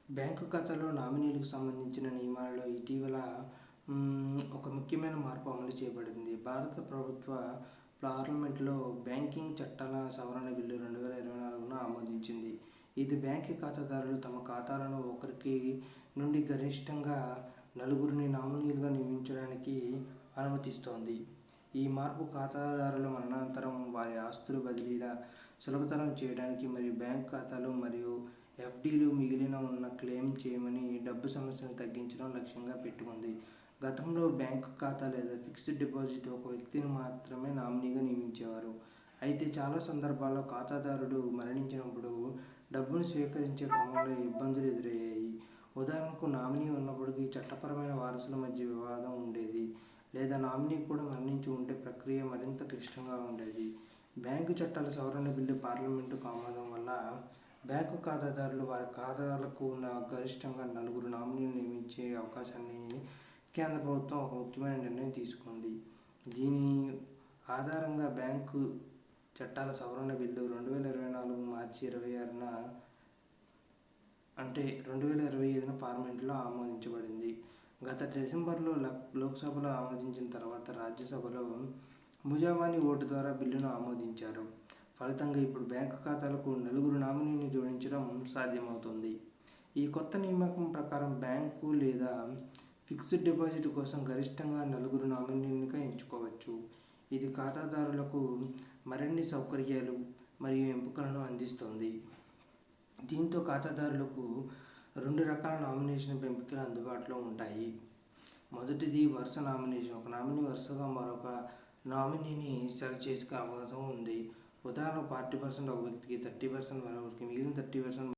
Bank ఖాతాలో నామినీలకు సంబంధించిన నియమాలలో ఇటీవల ఒక ముఖ్యమైన మార్పు అమలు చేయబడింది. భారత ప్రభుత్వ పార్లమెంటులో బ్యాంకింగ్ చట్టాల సవరణ బిల్లు 2024ను ఆమోదించింది. ఇది బ్యాంకు ఖాతాదారులు తమ ఖాతాలను ఒకరికి నుండి గరిష్టంగా నలుగురిని నామినీలుగా నియమించడానికి అనుమతిస్తోంది. ఈ మార్పు ఖాతాదారుల మరణానంతరం వారి ఆస్తుల బదిలీల సులభతరం చేయడానికి మరియు బ్యాంకు ఖాతాలు మరియు ఎఫ్డీలు మిగిలిన ఉన్న క్లెయిమ్ చేయమని డబ్బు సమస్యను తగ్గించడం లక్ష్యంగా పెట్టుకుంది. గతంలో బ్యాంకు ఖాతా లేదా ఫిక్స్డ్ డిపాజిట్ ఒక వ్యక్తిని మాత్రమే నామినీగా నియమించేవారు. అయితే చాలా సందర్భాల్లో ఖాతాదారుడు మరణించినప్పుడు డబ్బును స్వీకరించే క్రమంలో ఇబ్బందులు ఎదురయ్యాయి. ఉదాహరణకు, నామినీ ఉన్నప్పటికీ చట్టపరమైన వారసుల మధ్య వివాదం ఉండేది, లేదా నామినీ కూడా మరణించి ఉంటే ప్రక్రియ మరింత క్లిష్టంగా ఉండేది. బ్యాంకు చట్టాల సవరణ బిల్లు పార్లమెంటుకు ఆమోదం వల్ల బ్యాంకు ఖాతాదారులు వారి ఖాతాలకు గరిష్టంగా నలుగురు నామినీలను నియమించే అవకాశాన్ని కేంద్ర ప్రభుత్వం ఒక ముఖ్యమైన నిర్ణయం తీసుకుంది. దీని ఆధారంగా బ్యాంకు చట్టాల సవరణ బిల్లు 2024 మార్చి 26న అంటే 2025న పార్లమెంటులో ఆమోదించబడింది. గత డిసెంబర్లో లోక్సభలో ఆమోదించిన తర్వాత రాజ్యసభలో ముజావానీ ఓటు ద్వారా బిల్లును ఆమోదించారు. ఫలితంగా ఇప్పుడు బ్యాంకు ఖాతాలకు నలుగురు నామినీని జోడించడం సాధ్యమవుతుంది. ఈ కొత్త నియామకం ప్రకారం బ్యాంకు లేదా ఫిక్స్డ్ డిపాజిట్ కోసం గరిష్టంగా నలుగురు నామినీలుగా ఎంచుకోవచ్చు. ఇది ఖాతాదారులకు మరిన్ని సౌకర్యాలు మరియు ఎంపికలను అందిస్తుంది. దీంతో ఖాతాదారులకు రెండు రకాల నామినేషన్ ఎంపికలు అందుబాటులో ఉంటాయి. మొదటిది వరుస నామినేషన్. ఒక నామినీ వరుసగా మరొక నామినీని సెలెక్ట్ చేసుకునే అవకాశం ఉంది. ఉదాహరణకు 40% ఒక వ్యక్తికి, 30% మరొకరికి, మిగిలిన 30%